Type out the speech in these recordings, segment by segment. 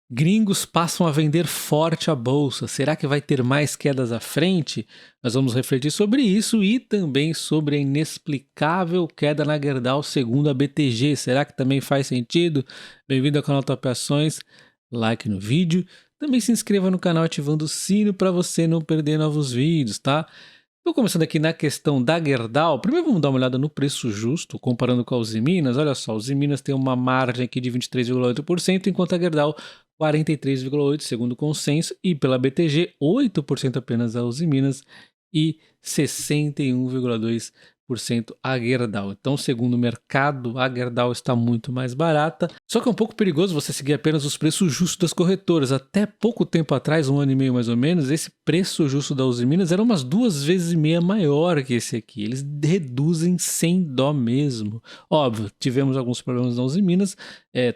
Gringos passam a vender forte a bolsa. Será que vai ter mais quedas à frente? Nós vamos refletir sobre isso e também sobre a inexplicável queda na Gerdau segundo a BTG. Será que também faz sentido? Bem-vindo ao canal Top Ações. Like no vídeo. Também se inscreva no canal ativando o sino para você não perder novos vídeos, tá? Estou começando aqui na questão da Gerdau. Primeiro vamos dar uma olhada no preço justo, comparando com a Usiminas. Olha só, a Usiminas tem uma margem aqui de 23,8%, enquanto a Gerdau 43,8% segundo o consenso, e pela BTG 8% apenas a Usiminas e 61,2% a Gerdau. Então, segundo o mercado, a Gerdau está muito mais barata. Só que é um pouco perigoso você seguir apenas os preços justos das corretoras. Até pouco tempo atrás, 1 ano e meio mais ou menos, esse preço justo da Usiminas era umas 2,5 vezes maior que esse aqui. Eles reduzem sem dó mesmo. Óbvio, tivemos alguns problemas na Usiminas,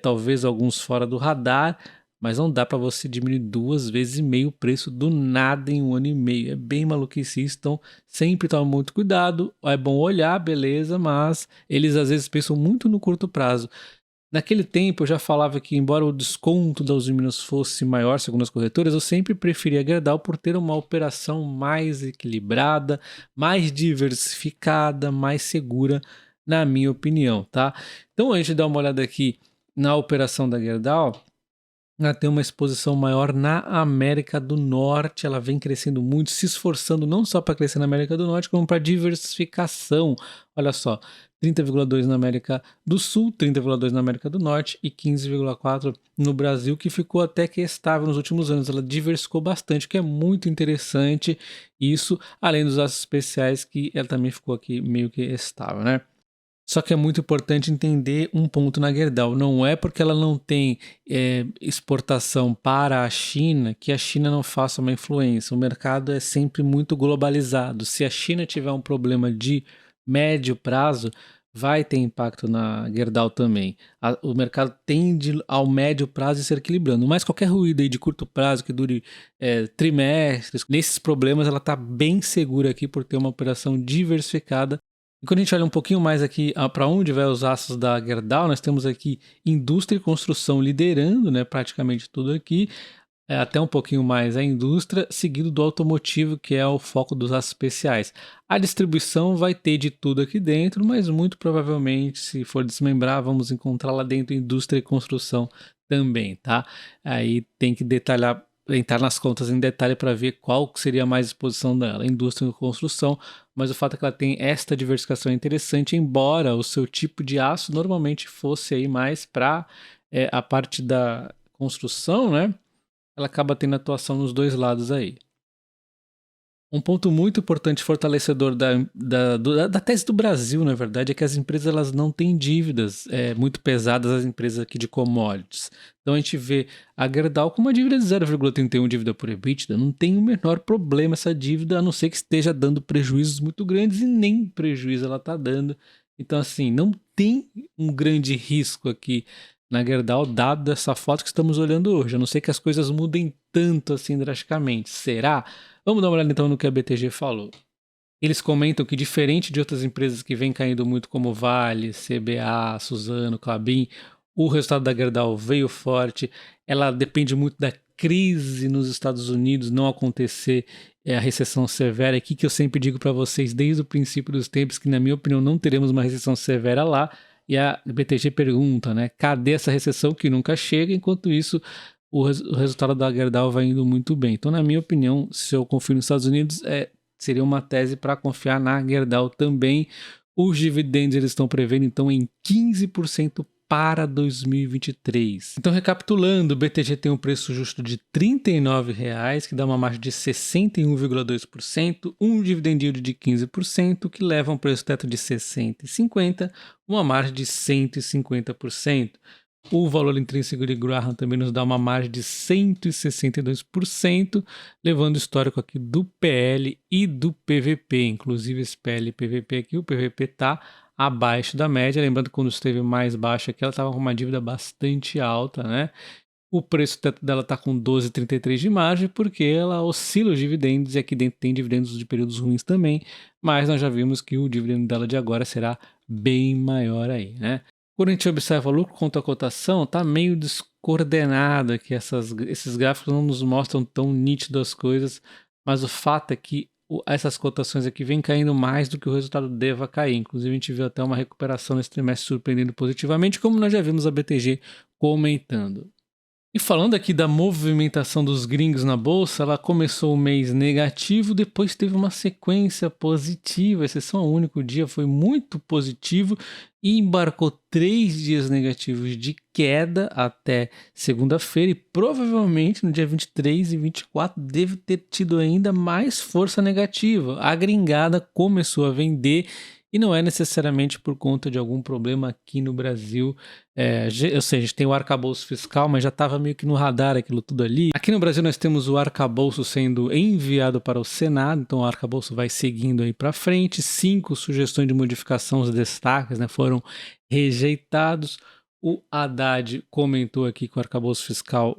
talvez alguns fora do radar, mas não dá para você diminuir 2,5 vezes o preço do nada em 1 ano e meio. É bem maluquice isso, então sempre toma muito cuidado. É bom olhar, beleza, mas eles às vezes pensam muito no curto prazo. Naquele tempo eu já falava que, embora o desconto da Usiminas fosse maior, segundo as corretoras, eu sempre preferia a Gerdau por ter uma operação mais equilibrada, mais diversificada, mais segura, na minha opinião, tá? Então a gente dá uma olhada aqui na operação da Gerdau. Ela tem uma exposição maior na América do Norte, ela vem crescendo muito, se esforçando não só para crescer na América do Norte, como para diversificação. Olha só, 30,2% na América do Sul, 30,2% na América do Norte e 15,4% no Brasil, que ficou até que estável nos últimos anos. Ela diversificou bastante, que é muito interessante isso, além dos aços especiais, que ela também ficou aqui meio que estável, né? Só que é muito importante entender um ponto na Gerdau. Não é porque ela não tem exportação para a China que a China não faça uma influência. O mercado é sempre muito globalizado. Se a China tiver um problema de médio prazo, vai ter impacto na Gerdau também. O mercado tende ao médio prazo a se equilibrando. Mas qualquer ruído aí de curto prazo que dure trimestres, nesses problemas ela está bem segura aqui por ter uma operação diversificada. E quando a gente olha um pouquinho mais aqui para onde vai os aços da Gerdau, nós temos aqui indústria e construção liderando, né, praticamente tudo aqui, até um pouquinho mais a indústria, seguido do automotivo, que é o foco dos aços especiais. A distribuição vai ter de tudo aqui dentro, mas muito provavelmente, se for desmembrar, vamos encontrar lá dentro indústria e construção também, tá? Aí tem que detalhar, entrar nas contas em detalhe para ver qual seria a mais exposição dela, indústria e construção, mas o fato é que ela tem esta diversificação interessante, embora o seu tipo de aço normalmente fosse aí mais para a parte da construção, né? Ela acaba tendo atuação nos dois lados aí. Um ponto muito importante, fortalecedor da tese do Brasil, na verdade, é que as empresas elas não têm dívidas muito pesadas, as empresas aqui de commodities. Então a gente vê a Gerdau com uma dívida de 0,31 dívida por EBITDA, não tem o menor problema essa dívida, a não ser que esteja dando prejuízos muito grandes, e nem prejuízo ela está dando. Então assim, não tem um grande risco aqui na Gerdau, dado essa foto que estamos olhando hoje, a não ser que as coisas mudem tanto assim drasticamente. Será? Vamos dar uma olhada então no que a BTG falou. Eles comentam que, diferente de outras empresas que vêm caindo muito, como Vale, CBA, Suzano, Klabin, o resultado da Gerdau veio forte. Ela depende muito da crise nos Estados Unidos não acontecer, a recessão severa aqui, que eu sempre digo para vocês desde o princípio dos tempos que, na minha opinião, não teremos uma recessão severa lá. E a BTG pergunta, né, cadê essa recessão que nunca chega? Enquanto isso, o resultado da Gerdau vai indo muito bem. Então, na minha opinião, se eu confio nos Estados Unidos, seria uma tese para confiar na Gerdau também. Os dividendos eles estão prevendo então em 15% para 2023. Então, recapitulando, o BTG tem um preço justo de R$ 39,00, que dá uma margem de 61,2%, um dividend yield de 15%, que leva a um preço teto de R$ 60,50, uma margem de 150%. O valor intrínseco de Graham também nos dá uma margem de 162%, levando o histórico aqui do PL e do PVP. Inclusive esse PL e PVP aqui, o PVP está abaixo da média. Lembrando que quando esteve mais baixa aqui, ela estava com uma dívida bastante alta, né? O preço teto dela está com 12,33 de margem, porque ela oscila os dividendos, e aqui dentro tem dividendos de períodos ruins também, mas nós já vimos que o dividendo dela de agora será bem maior aí, né? Quando a gente observa lucro contra cotação, tá meio descoordenado aqui, esses gráficos não nos mostram tão nítido as coisas, mas o fato é que essas cotações aqui vêm caindo mais do que o resultado deva cair. Inclusive, a gente viu até uma recuperação nesse trimestre surpreendendo positivamente, como nós já vimos a BTG comentando. E falando aqui da movimentação dos gringos na bolsa, ela começou o mês negativo, depois teve uma sequência positiva, exceção ao único dia foi muito positivo e embarcou 3 dias negativos de queda até segunda-feira e provavelmente no dia 23 e 24 deve ter tido ainda mais força negativa. A gringada começou a vender e não é necessariamente por conta de algum problema aqui no Brasil. Ou seja, a gente tem o arcabouço fiscal, mas já estava meio que no radar aquilo tudo ali. Aqui no Brasil nós temos o arcabouço sendo enviado para o Senado, então o arcabouço vai seguindo aí para frente. 5 sugestões de modificação, os destaques, né, foram rejeitados. O Haddad comentou aqui que o arcabouço fiscal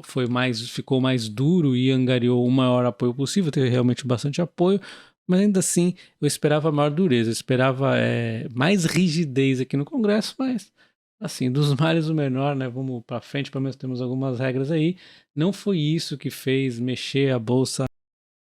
ficou mais duro e angariou o maior apoio possível, teve realmente bastante apoio. Mas ainda assim, eu esperava maior dureza, eu esperava mais rigidez aqui no Congresso, mas assim, dos males o menor, né? Vamos para frente, pelo menos temos algumas regras aí. Não foi isso que fez mexer a bolsa,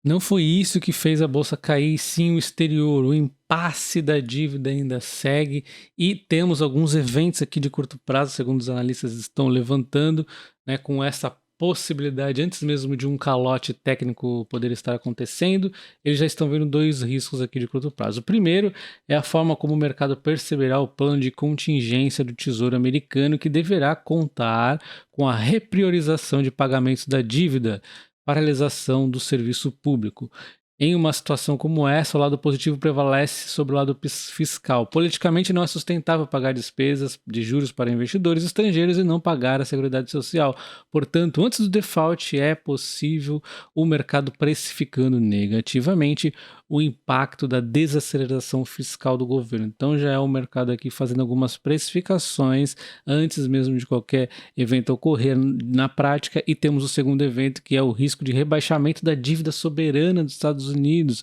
não foi isso que fez a bolsa cair, sim o exterior. O impasse da dívida ainda segue e temos alguns eventos aqui de curto prazo, segundo os analistas estão levantando, né, com essa possibilidade, antes mesmo de um calote técnico poder estar acontecendo, eles já estão vendo 2 riscos aqui de curto prazo. O primeiro é a forma como o mercado perceberá o plano de contingência do Tesouro Americano, que deverá contar com a repriorização de pagamentos da dívida, paralisação do serviço público. Em uma situação como essa, o lado positivo prevalece sobre o lado fiscal. Politicamente não é sustentável pagar despesas de juros para investidores estrangeiros e não pagar a Seguridade Social. Portanto, antes do default, é possível o mercado precificando negativamente o impacto da desaceleração fiscal do governo. Então já é o mercado aqui fazendo algumas precificações antes mesmo de qualquer evento ocorrer na prática. E temos o segundo evento, que é o risco de rebaixamento da dívida soberana dos Estados Unidos,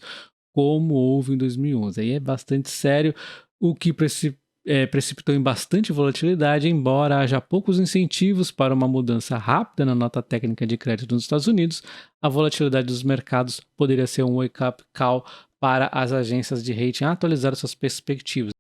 como houve em 2011. Aí é bastante sério, o que precipitou em bastante volatilidade, embora haja poucos incentivos para uma mudança rápida na nota técnica de crédito nos Estados Unidos. A volatilidade dos mercados poderia ser um wake-up call para as agências de rating atualizar suas perspectivas.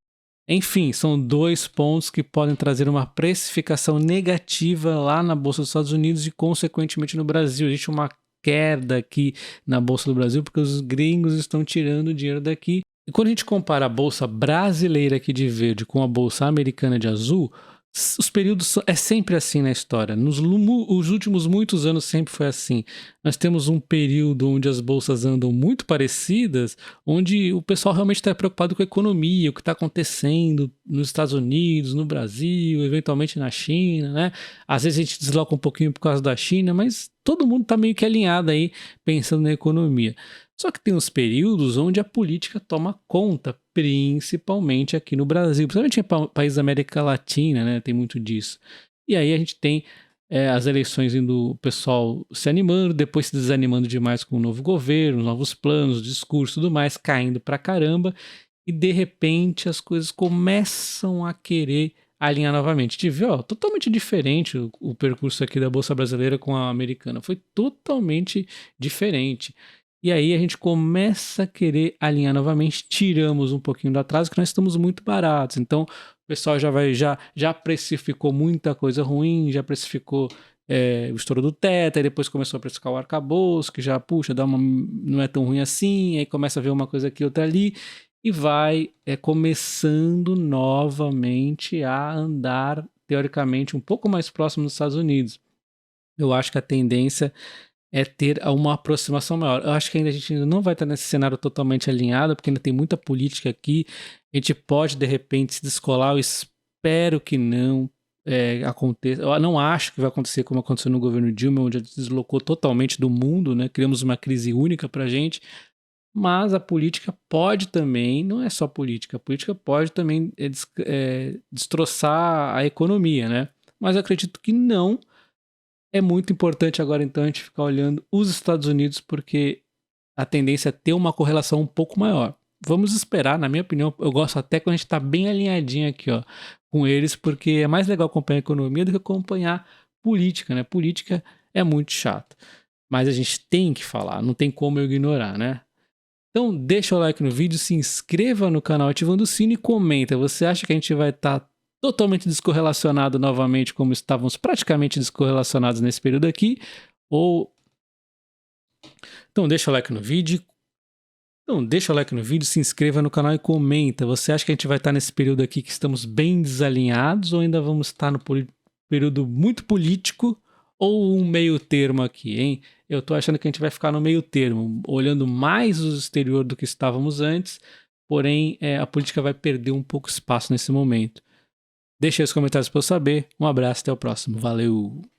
Enfim, são 2 pontos que podem trazer uma precificação negativa lá na Bolsa dos Estados Unidos e, consequentemente, no Brasil. Existe uma queda aqui na Bolsa do Brasil porque os gringos estão tirando dinheiro daqui. E quando a gente compara a Bolsa brasileira aqui de verde com a Bolsa americana de azul, os períodos é sempre assim na história. Os últimos muitos anos sempre foi assim. Nós temos um período onde as bolsas andam muito parecidas, onde o pessoal realmente está preocupado com a economia, o que está acontecendo nos Estados Unidos, no Brasil, eventualmente na China, né? Às vezes a gente desloca um pouquinho por causa da China, mas todo mundo está meio que alinhado aí, pensando na economia. Só que tem uns períodos onde a política toma conta, principalmente aqui no Brasil, principalmente em países da América Latina, né? Tem muito disso. E aí a gente tem as eleições indo, o pessoal se animando, depois se desanimando demais com o novo governo, novos planos, discurso e tudo mais, caindo pra caramba, e de repente as coisas começam a querer alinhar novamente. A gente viu, totalmente diferente o percurso aqui da Bolsa Brasileira com a americana, foi totalmente diferente. E aí a gente começa a querer alinhar novamente, tiramos um pouquinho do atraso, que nós estamos muito baratos. Então o pessoal já precificou muita coisa ruim, já precificou o estouro do teto, aí depois começou a precificar o arcabouço, que já, puxa, não é tão ruim assim, aí começa a ver uma coisa aqui, outra ali, e vai começando novamente a andar, teoricamente, um pouco mais próximo dos Estados Unidos. Eu acho que a tendência é ter uma aproximação maior. Eu acho que ainda a gente ainda não vai estar nesse cenário totalmente alinhado, porque ainda tem muita política aqui. A gente pode, de repente, se descolar. Eu espero que não aconteça. Eu não acho que vai acontecer como aconteceu no governo Dilma, onde deslocou totalmente do mundo, né? Criamos uma crise única para a gente. Mas a política pode também, não é só política, a política pode também destroçar a economia, né? Mas eu acredito que não. É muito importante agora, então, a gente ficar olhando os Estados Unidos, porque a tendência é ter uma correlação um pouco maior. Vamos esperar, na minha opinião, eu gosto até quando a gente está bem alinhadinho aqui, com eles, porque é mais legal acompanhar economia do que acompanhar política, né? Política é muito chato. Mas a gente tem que falar, não tem como eu ignorar, né? Então deixa o like no vídeo, se inscreva no canal ativando o sino e comenta. Você acha que a gente vai estar totalmente descorrelacionado novamente, como estávamos praticamente descorrelacionados nesse período aqui? Ou... Então deixa o like no vídeo. Se inscreva no canal e comenta. Você acha que a gente vai estar nesse período aqui que estamos bem desalinhados ou ainda vamos estar no período muito político ou um meio termo aqui, hein? Eu tô achando que a gente vai ficar no meio termo, olhando mais o exterior do que estávamos antes, porém a política vai perder um pouco espaço nesse momento. Deixa aí os comentários para eu saber. Um abraço, até o próximo. Valeu!